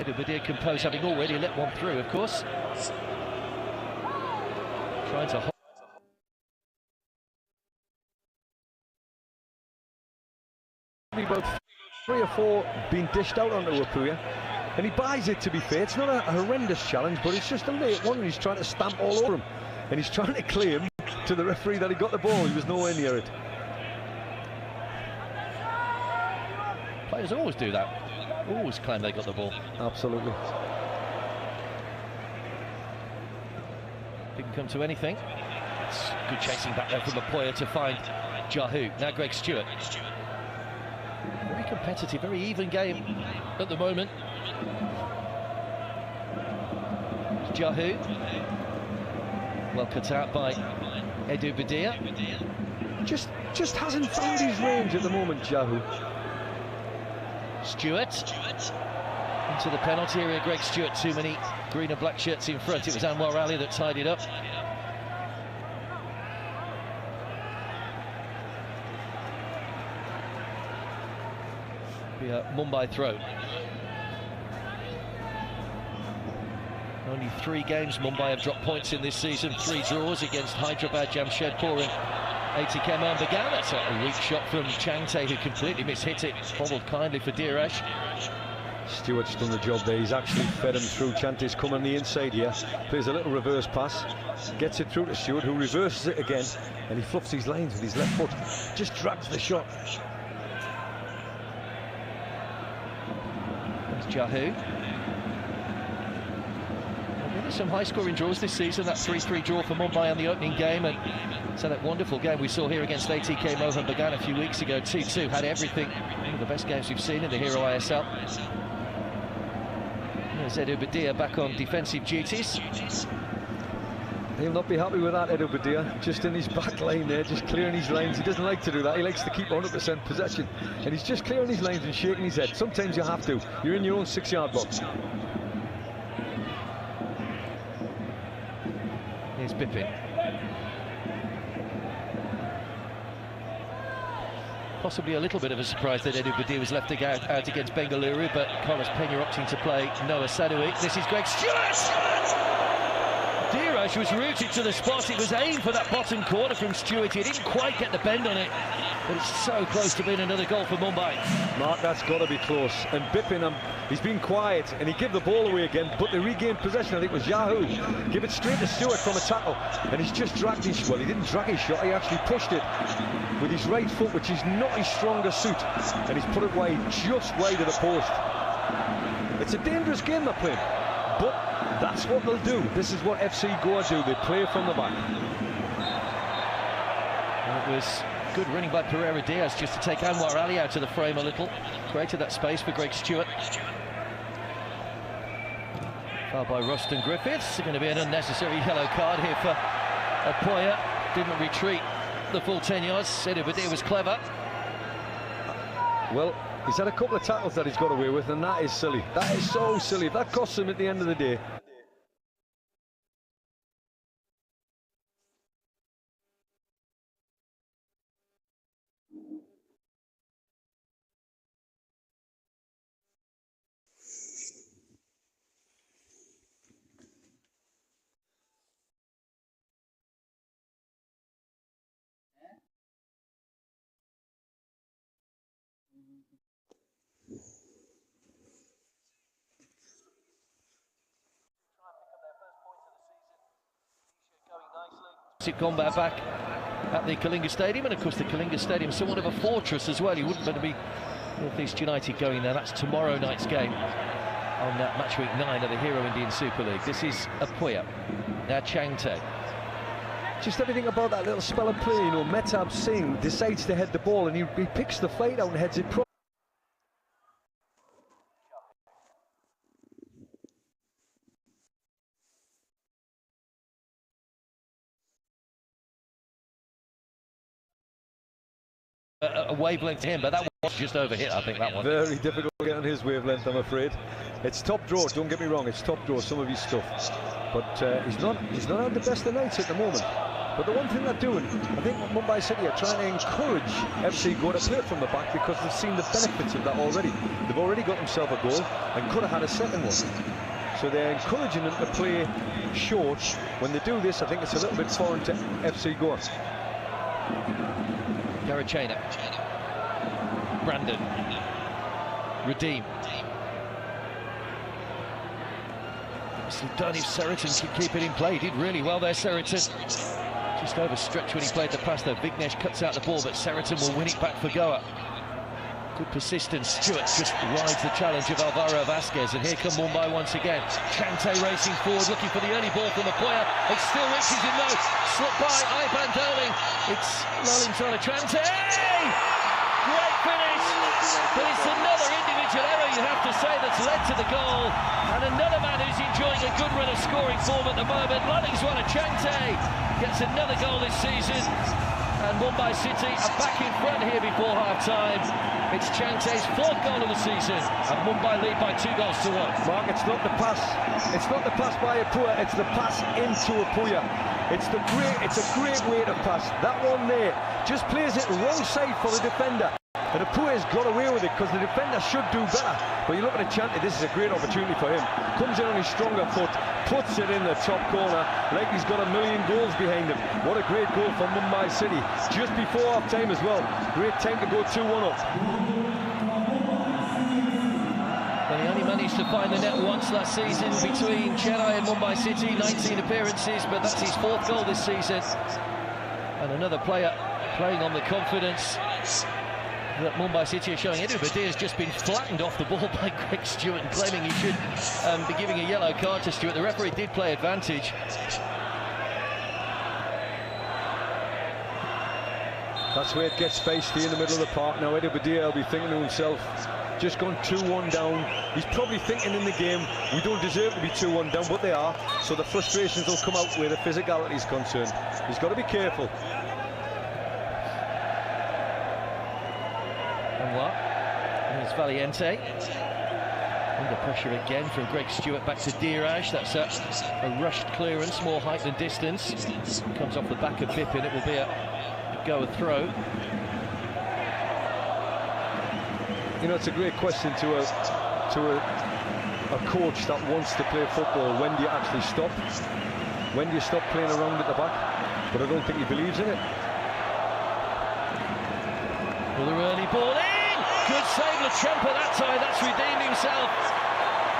Edu composed, having already let one through, of course. Trying to hold. About 3 or 4 being dished out onto Apuya, and he buys it, to be fair. It's not a horrendous challenge, but it's just a late one, and he's trying to stamp all over him, and he's trying to claim to the referee that he got the ball. He was nowhere near it. Players always do that, always claim they got the ball. Absolutely. Didn't come to anything. It's good chasing back there from Apuya to find Jahu. Now Greg Stewart. Very competitive, very even game at the moment. Jahu. Well cut out by Edu Badia. Just hasn't found his range at the moment, Jahu. Stewart. Into the penalty area, Greg Stewart. Too many green and black shirts in front. It was Anwar Ali that tied it up. Mumbai throw. Only 3 games Mumbai have dropped points in this season. 3 draws against Hyderabad, Jamshedpur and ATK Began. That's a weak shot from Changte, who completely mishit it. Followed kindly for Dheeraj. Stewart's done the job there. He's actually fed him through. Chante's come on the inside here. Plays a little reverse pass. Gets it through to Stewart, who reverses it again. And he fluffs his lines with his left foot. Just drags the shot. Jahu. Really some high-scoring draws this season. That 3-3 draw for Mumbai on the opening game, and so that wonderful game we saw here against ATK Mohan Bagan a few weeks ago. 2-2 had everything. One of the best games we've seen in the Hero ISL. There's Edu Badia back on defensive duties. He'll not be happy with that, Edu Badia. Just in his back line there, just clearing his lines. He doesn't like to do that. He likes to keep 100% possession. And he's just clearing his lines and shaking his head. Sometimes you have to. You're in your own 6-yard box. Here's Bipin. Possibly a little bit of a surprise that Edu Badia was left out against Bengaluru, but Carlos Peña opting to play Noah Sadoui. This is Greg Stewart! Dheeraj was rooted to the spot. It was aimed for that bottom corner from Stewart. He didn't quite get the bend on it, but it's so close to being another goal for Mumbai. Mark, that's got to be close. And Bipin, he's been quiet, and he gave the ball away again, but they regained possession. I think it was Jahu. Give it straight to Stewart from a tackle, and he's just dragged his... Well, he didn't drag his shot, he actually pushed it with his right foot, which is not his strongest suit, and he's put it wide, just wide of the post. It's a dangerous game they're playing, but that's what they'll do. This is what FC Goa do. They play from the back. And it was good running by Pereira Diaz just to take Anwar Ali out of the frame a little. Created that space for Greg Stewart. Fouled by Ruston Griffiths. Going to be an unnecessary yellow card here for Apuya. Didn't retreat the full 10 yards. Edu Badia was clever. Well, he's had a couple of tackles that he's got away with, and that is silly. That is so silly. That costs him at the end of the day. Combat back at the Kalinga Stadium, and of course the Kalinga Stadium is somewhat of a fortress as well. You wouldn't want to be North East United going there. That's tomorrow night's game on match week 9 of the Hero Indian Super League. This is Apuya. Now Changte. Just everything about that little spell of play, you know. Mehtab Singh decides to head the ball, and he picks the fight out and heads it properly. A wavelength to him, but that was just overhit, I think, that one. Very difficult to get on his wavelength, I'm afraid. It's top draw, don't get me wrong, it's top draw, some of his stuff. But he's not had the best of nights at the moment. But the one thing they're doing, I think Mumbai City are trying to encourage FC Go to play from the back because they've seen the benefits of that already. They've already got themselves a goal and could have had a second one. So they're encouraging them to play short. When they do this, I think it's a little bit foreign to FC Go. Garena, Brandon, Redeem. Done if Seriton could keep it in play. He did really well there, Seriton. Just overstretched when he played the pass though. Vignesh cuts out the ball, but Seriton will win it back for Goa. Good persistence. Stewart just rides the challenge of Alvaro Vasquez, and here come Mumbai once again. Chante racing forward, looking for the early ball from Apoya. It still reaches him though. Slipped by Ivan Doling. It's Lalintana Chante. Great finish, but it's another individual error, you have to say, that's led to the goal. And another man who's enjoying a good run of scoring form at the moment. Lalintana Chante gets another goal this season. And Mumbai City are back in front here before half-time. It's Chante's 4th goal of the season, and Mumbai lead by 2 goals to 1. Mark, it's not the pass. It's not the pass by Apoya. It's the pass into Apoya. It's a great way to pass. That one there just plays it wrong side for the defender. And Apoya's got away with it because the defender should do better. But you look at Chante, this is a great opportunity for him. Comes in on his stronger foot, puts it in the top corner like he's got a million goals behind him. What a great goal for Mumbai City. Just before half-time as well. Great time to go 2-1 up. Well, he only managed to find the net once last season between Chennai and Mumbai City, 19 appearances, but that's his 4th goal this season. And another player playing on the confidence that Mumbai City are showing. Edu Badir has just been flattened off the ball by Greg Stewart and claiming he should be giving a yellow card to Stewart. The referee did play advantage. That's where it gets feisty in the middle of the park. Now Edu Badir will be thinking to himself, just gone 2-1 down. He's probably thinking in the game, we don't deserve to be 2-1 down, but they are. So the frustrations will come out where the physicality is concerned. He's got to be careful. And what? There's Valiente. Under pressure again from Greg Stewart back to Diraj. That's a rushed clearance, more height than distance. Comes off the back of Bipin. It will be a go and throw. You know, it's a great question to a coach that wants to play football. When do you actually stop? When do you stop playing around at the back? But I don't think he believes in it. Another early ball in! Good save, Lachampa that time. That's redeemed himself.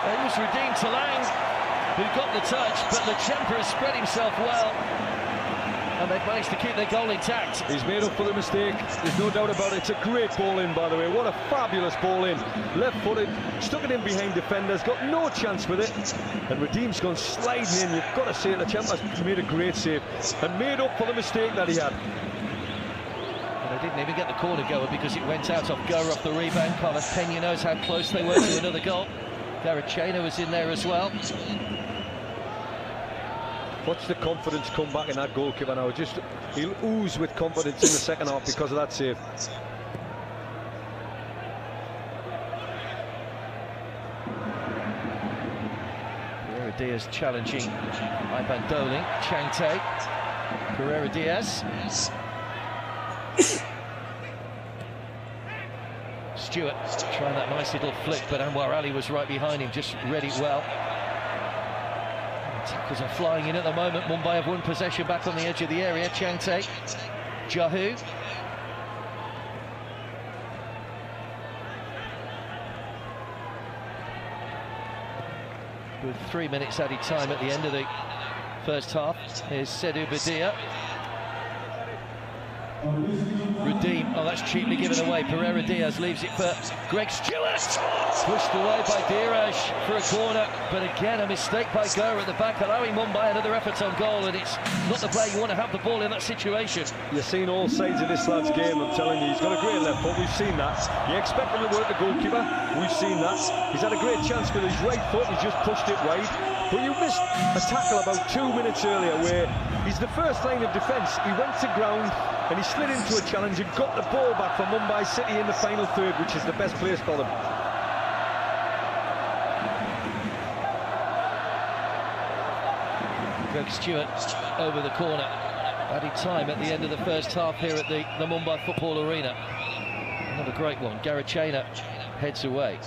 It was redeemed to Lang, who got the touch, but Lachampa has spread himself well. And they've managed to keep their goal intact. He's made up for the mistake, there's no doubt about it. It's a great ball in, by the way. What a fabulous ball in. Left-footed, stuck it in behind defenders, got no chance with it. And Redeem's gone sliding in. You've got to say Lachampa's made a great save and made up for the mistake that he had. And they didn't even get the corner goer because it went out off Goa off the rebound. Carlos Peña knows how close they were to another goal. Garachena was in there as well. Watch the confidence come back in that goalkeeper now. He'll ooze with confidence in the second half because of that save. Pereira Diaz challenging Ivan Doling. Chante. Pereira Diaz. Stewart trying that nice little flick, but Anwar Ali was right behind him, just read it well. Tackles are flying in at the moment. Mumbai have won possession back on the edge of the area. Chante, Jahu. With 3 minutes added time at the end of the first half. Here's Sedu Badia. Redeem. Oh, that's cheaply given away. Pereira Diaz leaves it for Greg Stewart. Pushed away by Diraj for a corner, but again a mistake by Goa at the back, allowing Mumbai another effort on goal, and it's not the play you want to have the ball in that situation. You've seen all sides of this lad's game, I'm telling you. He's got a great left foot, we've seen that. You expect him to work the goalkeeper, we've seen that. He's had a great chance with his right foot, he's just pushed it wide. But you missed a tackle about 2 minutes earlier where he's the first line of defence. He went to ground and he slid into a challenge and got the ball back for Mumbai City in the final third, which is the best place for them. Greg Stewart over the corner. Added time at the end of the first half here at the Mumbai Football Arena. Another great one. Garena heads away.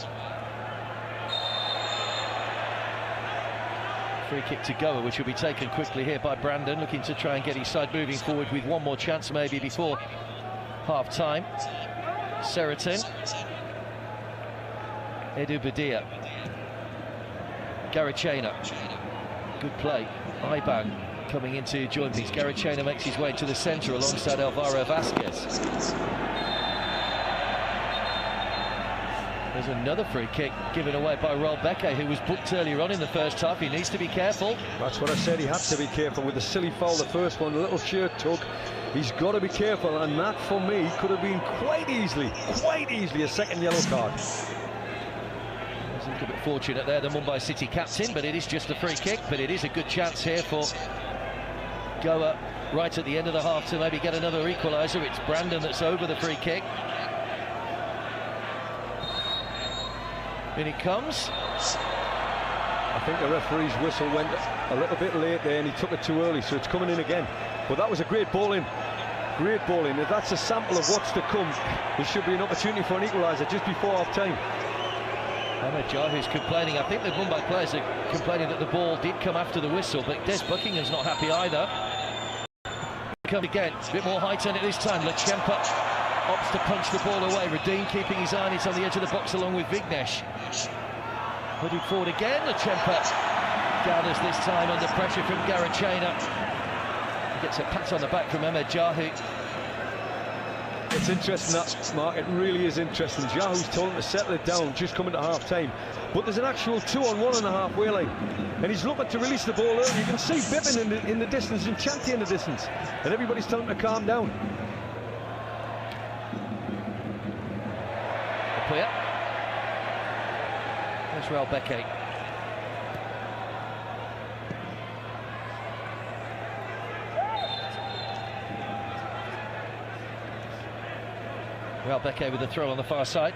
Free kick to Goa, which will be taken quickly here by Brandon, looking to try and get his side moving forward with one more chance maybe before half-time. Seritin. Edu Badia. Garena. Good play. Iban coming in to join things. Garena makes his way to the centre alongside Alvaro Vasquez. There's another free kick given away by Roblox, who was booked earlier on in the first half. He needs to be careful. That's what I said, he had to be careful with the silly foul, the first one, the little shirt tug. He's got to be careful, and that for me could have been quite easily a second yellow card. A little bit fortunate there, the Mumbai City captain, but it is just a free kick. But it is a good chance here for Goa right at the end of the half to maybe get another equaliser. It's Brandon that's over the free kick. In it comes. I think the referee's whistle went a little bit late there and he took it too early, so it's coming in again. But that was a great ball in. Great ball in. If that's a sample of what's to come, there should be an opportunity for an equaliser just before half-time. Ahmed Jahu's complaining. I think the Mumbai players are complaining that the ball did come after the whistle, but Des Buckingham's not happy either. Come again, a bit more height on it this time. Lachempa opts to punch the ball away. Radin keeping his eye on it on the edge of the box along with Vignesh. Hooded forward again. Lachempa gathers this time under pressure from Garena. He gets a pat on the back from Ahmed Jahu. It's interesting, that, Mark, it really is interesting. Jahu's told him to settle it down, just coming to half-time. But there's an actual 2-on-1 on the halfway line. And he's looking to release the ball early. You can see Bippin in the distance and Chanty in the distance. And everybody's telling him to calm down. Clear. There's Roblox. Roblox with the throw on the far side.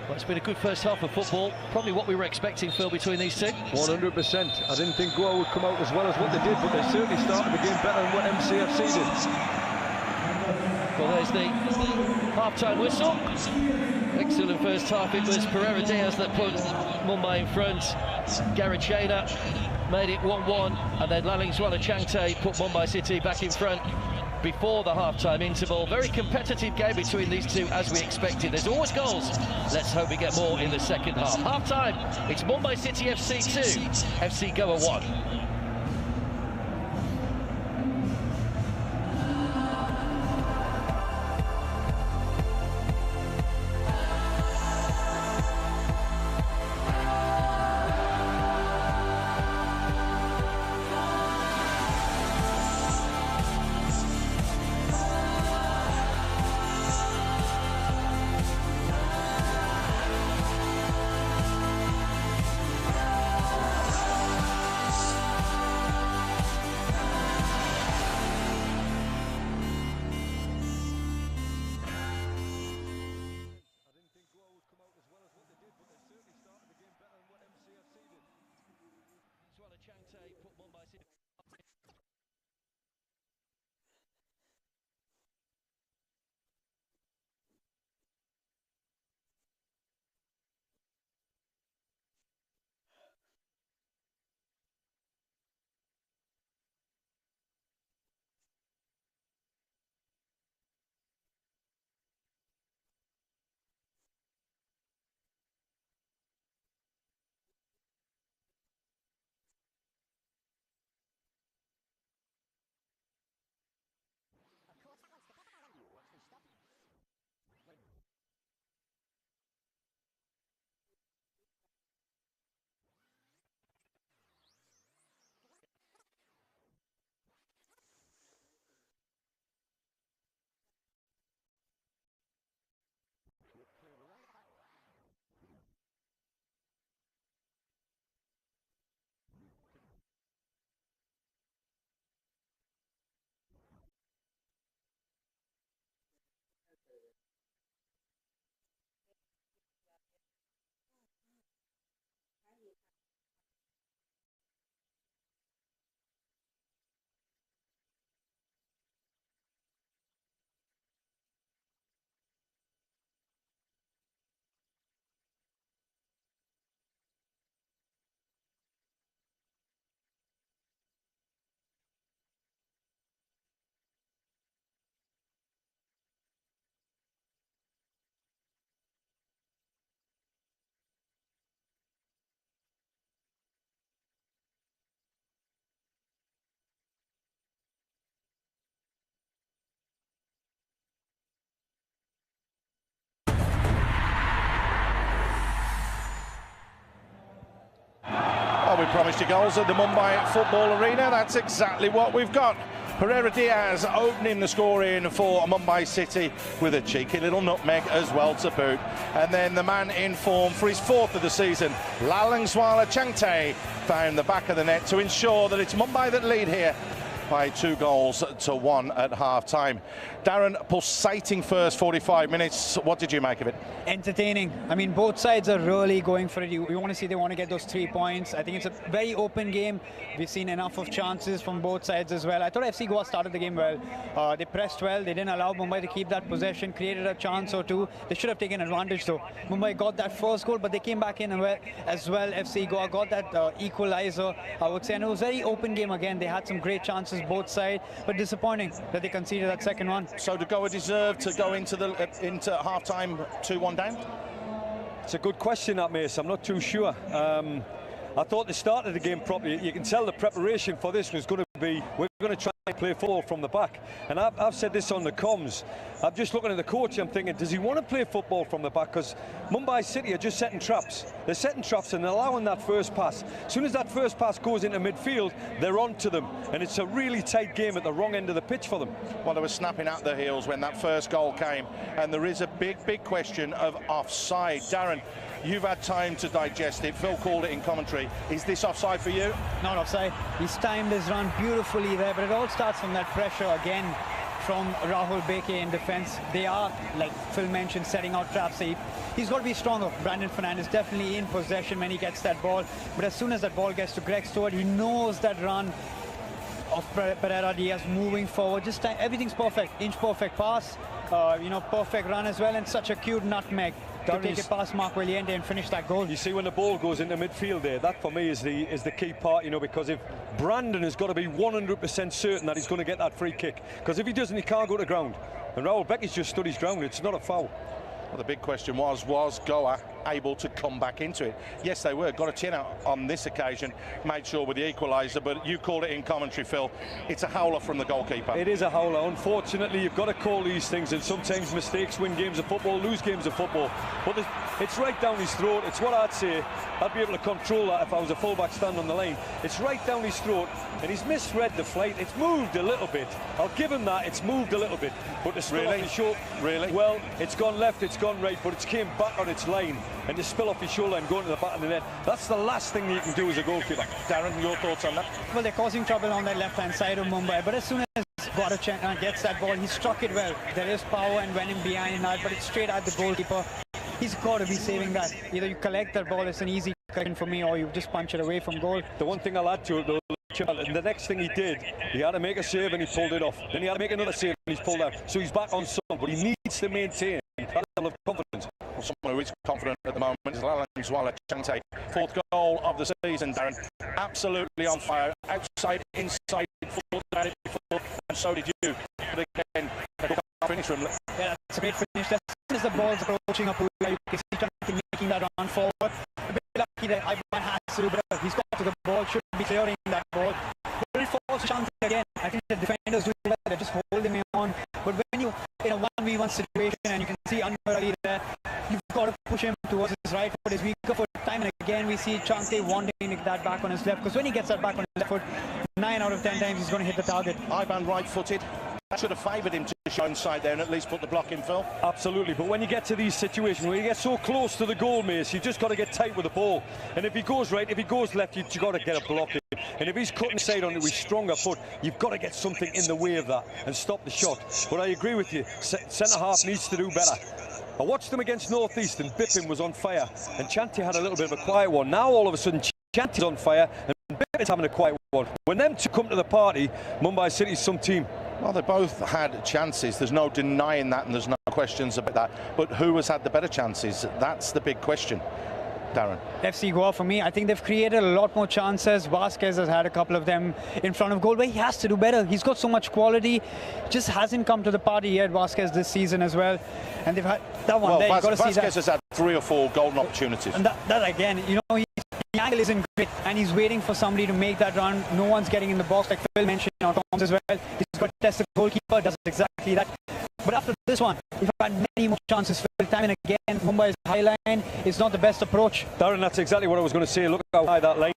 Well, it's been a good first half of football. Probably what we were expecting, Phil, between these two. 100%. I didn't think Goa would come out as well as what they did, but they certainly started the game better than what MCFC did. Well, there's the half-time whistle. Excellent first half. It was Pereira Diaz that put Mumbai in front. Garena made it 1-1, and then Lallingswala Changte put Mumbai City back in front before the half-time interval. Very competitive game between these two, as we expected. There's always goals. Let's hope we get more in the second half. Half-time, it's Mumbai City FC 2, FC Goa 1. promised you goals at the Mumbai football arena. That's exactly what we've got. Pereira Diaz opening the scoring for Mumbai City with a cheeky little nutmeg as well to boot. And then the man in form for his 4th of the season, Lallingswala Changte, found the back of the net to ensure that it's Mumbai that lead here by 2-1 at half-time. Darren, pulsating first 45 minutes. What did you make of it? Entertaining. I mean, both sides are really going for it. You want to see they want to get those 3 points. I think it's a very open game. We've seen enough of chances from both sides as well. I thought FC Goa started the game well. They pressed well. They didn't allow Mumbai to keep that possession, created a chance or two. They should have taken advantage though. Mumbai got that first goal, but they came back in as well. FC Goa got that equalizer, I would say. And it was a very open game again. They had some great chances both sides, but disappointing that they conceded that second one. So did Goa deserve to go into half-time 2-1 down? It's a good question, that, Mace. I'm not too sure. I thought they started the game properly. You can tell the preparation for this was going to be, we're going to try and play football from the back. And I've said this on the comms. I'm just looking at the coach, I'm thinking, does he want to play football from the back? Because Mumbai City are just setting traps. They're setting traps and allowing that first pass. As soon as that first pass goes into midfield, they're on to them. And it's a really tight game at the wrong end of the pitch for them. Well, they were snapping at their heels when that first goal came. And there is a big question of offside. Darren, you've had time to digest it. Phil called it in commentary. Is this offside for you? Not offside. He's timed his run beautifully there, but it all starts from that pressure again from Rahul Beke in defence. They are, like Phil mentioned, setting out traps. He's got to be stronger. Brandon Fernandes definitely in possession when he gets that ball, but as soon as that ball gets to Greg Stewart, he knows that run of Pereira Diaz moving forward. Just everything's perfect. Inch perfect pass, perfect run as well, and such a cute nutmeg to take it past Mark Williente and finish that goal. You see when the ball goes into midfield there, that for me is the key part, because if Brandon has got to be 100% certain that he's going to get that free kick, because if he doesn't, he can't go to ground. And Rahul Beke's just stood his ground. It's not a foul. Well, the big question was Goa able to come back into it? Yes, they were. Got a chin out on this occasion, made sure with the equaliser, but you called it in commentary, Phil. It's a howler from the goalkeeper. It is a howler. Unfortunately, you've got to call these things, and sometimes mistakes win games of football, lose games of football. But it's right down his throat. It's what I'd say. I'd be able to control that if I was a fullback standing on the line. It's right down his throat, and he's misread the flight. It's moved a little bit. I'll give him that. It's moved a little bit. But to spill off his shoulder, really? Well, it's gone left, it's gone right, but it's came back on its line, and to spill off his shoulder and going to the back of the net, that's the last thing you can do as a goalkeeper. Darren, your thoughts on that? Well, they're causing trouble on that left-hand side of Mumbai, but as soon as Guadachenko gets that ball, he struck it well. There is power and went in behind that, but it's straight at the goalkeeper. He's got to be saving that. Either you collect that ball, it's an easy collection for me, or you just punch it away from goal. The one thing I'll add to it, though, the next thing he did, he had to make a save and he pulled it off. Then he had to make another save and he's pulled out. So he's back on song, but he needs to maintain that level of confidence. Well, someone who is confident at the moment is Lallingswala Changte. 4th goal of the season, Darren. Absolutely on fire. Outside, inside, thought about it before, and so did you. But again, finish from. Yeah, that's a great finish. As soon as the ball's approaching up, you can see Changte making that run forward. A bit lucky that Ivan has to do better. He's got to the ball, should be clearing that ball. But it falls to Changte again. I think the defenders do well. They're just holding him on. But when you in a 1v1 situation and you can see Anwar there, you've got to push him towards his right foot, his weaker foot. Time and again we see Changte wanting to get that back on his left, because when he gets that back on his left foot, 9 out of 10 times he's going to hit the target. Ivan right-footed. That should have favoured him to show inside there and at least put the block in, Phil. Absolutely, but when you get to these situations where you get so close to the goal, Mace, you've just got to get tight with the ball. And if he goes right, if he goes left, you've got to get a block in. And if he's cutting inside on it with stronger foot, you've got to get something in the way of that and stop the shot. But I agree with you, centre-half needs to do better. I watched them against North East and Bippin was on fire and Changte had a little bit of a quiet one. Now all of a sudden Chante's on fire and Bippin's having a quiet one. When them two come to the party, Mumbai City's some team. Well, they both had chances. There's no denying that and there's no questions about that. But who has had the better chances? That's the big question. Darren. FC Goa, for me, I think they've created a lot more chances. Vasquez has had a couple of them in front of goal, but he has to do better. He's got so much quality, just hasn't come to the party yet, Vasquez, this season as well. And they've had that one there, you've got to see that. Vasquez has had 3 or 4 golden opportunities. And that again, the angle isn't great, and he's waiting for somebody to make that run. No one's getting in the box, like Phil mentioned on comms as well. He's got to test the goalkeeper, does exactly that. But after this one, we've had many more chances. Time and again, Mumbai's high line is not the best approach. Darren, that's exactly what I was going to say. Look how high that line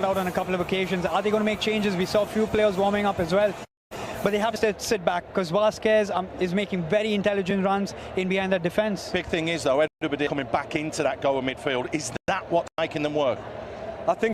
out on a couple of occasions. Are they going to make changes? We saw a few players warming up as well. But they have to sit back because Vasquez is making very intelligent runs in behind that defence. Big thing is, though, everybody coming back into that goal midfield. Is that what's making them work? I think